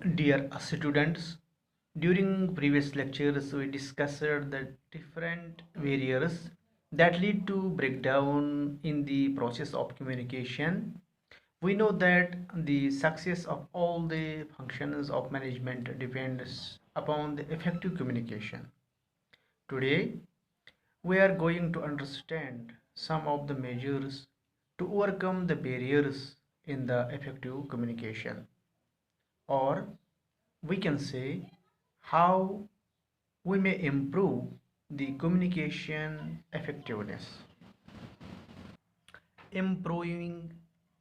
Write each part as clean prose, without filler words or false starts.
Dear students, during previous lectures we discussed the different barriers that lead to breakdown in the process of communication. We know that the success of all the functions of management depends upon the effective communication. Today, we are going to understand some of the measures to overcome the barriers in the effective communication, or we can say how we may improve the communication effectiveness. Improving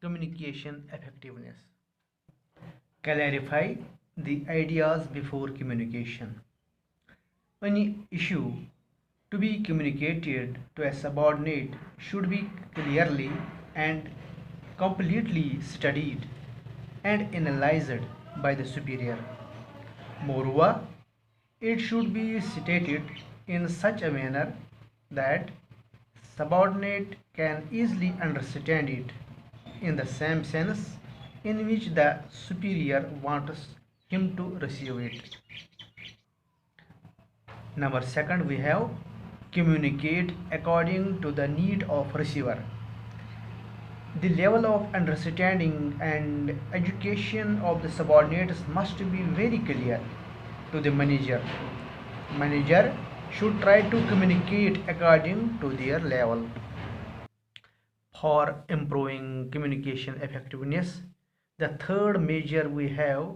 communication effectiveness. Clarify the ideas before communication. Any issue to be communicated to a subordinate should be clearly and completely studied and analyzed by the superior. Moreover, it should be stated in such a manner that subordinate can easily understand it in the same sense in which the superior wants him to receive it. Number second, we have communicate according to the need of receiver. The level of understanding and education of the subordinates must be very clear to the manager. Manager should try to communicate according to their level. For improving communication effectiveness, the third measure we have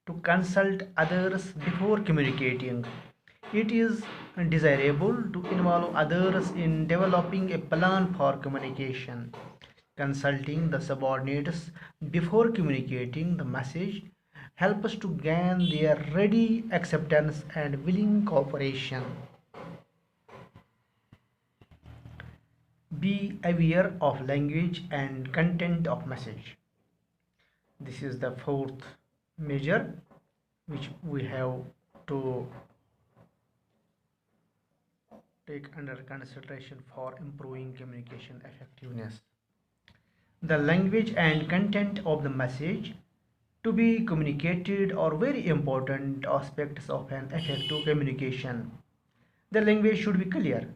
to consult others before communicating. It is desirable to involve others in developing a plan for communication. Consulting the subordinates before communicating the message helps us to gain their ready acceptance and willing cooperation. Be aware of language and content of message. This is the fourth measure which we have to take under consideration for improving communication effectiveness. The language and content of the message to be communicated are very important aspects of an effective communication. The language should be clear,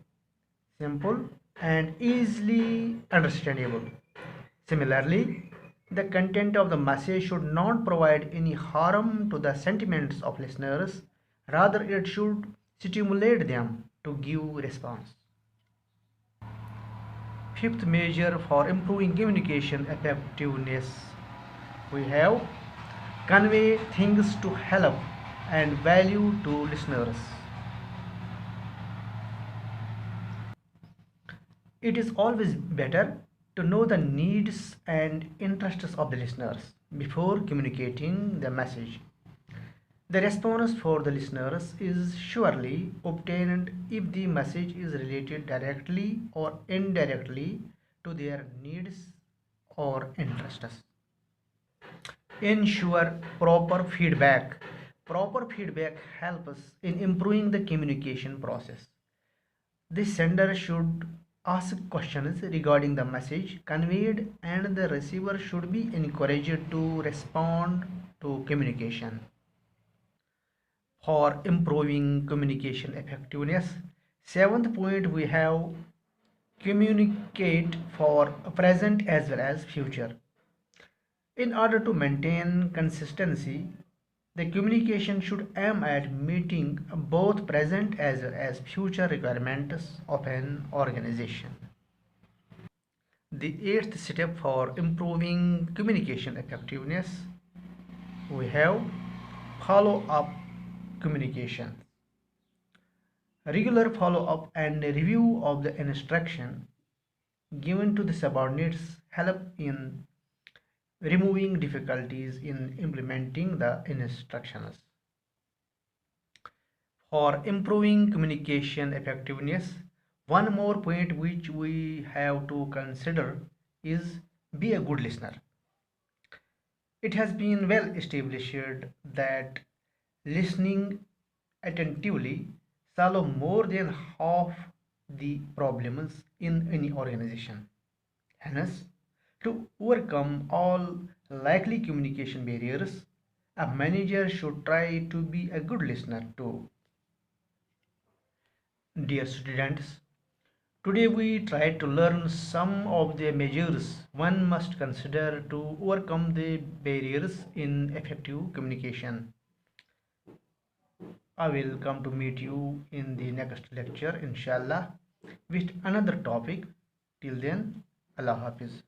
simple, and easily understandable. Similarly, the content of the message should not provide any harm to the sentiments of listeners, rather, it should stimulate them to give response. Fifth measure for improving communication effectiveness, we have convey things to help and value to listeners. It is always better to know the needs and interests of the listeners before communicating the message. The response for the listeners is surely obtained if the message is related directly or indirectly to their needs or interests. Ensure proper feedback. Proper feedback helps in improving the communication process. The sender should ask questions regarding the message conveyed, and the receiver should be encouraged to respond to communication. For improving communication effectiveness, seventh point we have communicate for present as well as future. In order to maintain consistency, the communication should aim at meeting both present as well as future requirements of an organization. The eighth step for improving communication effectiveness, we have follow up communication. Regular follow up and review of the instruction given to the subordinates help in removing difficulties in implementing the instructions. For improving communication effectiveness, one more point which we have to consider is be a good listener. It has been well established that listening attentively solve more than half the problems in any organization. Hence, to overcome all likely communication barriers, A manager should try to be a good listener too. Dear students, today we try to learn some of the measures one must consider to overcome the barriers in effective communication. I will come to meet you in the next lecture, inshallah, with another topic. Till then, Allah Hafiz.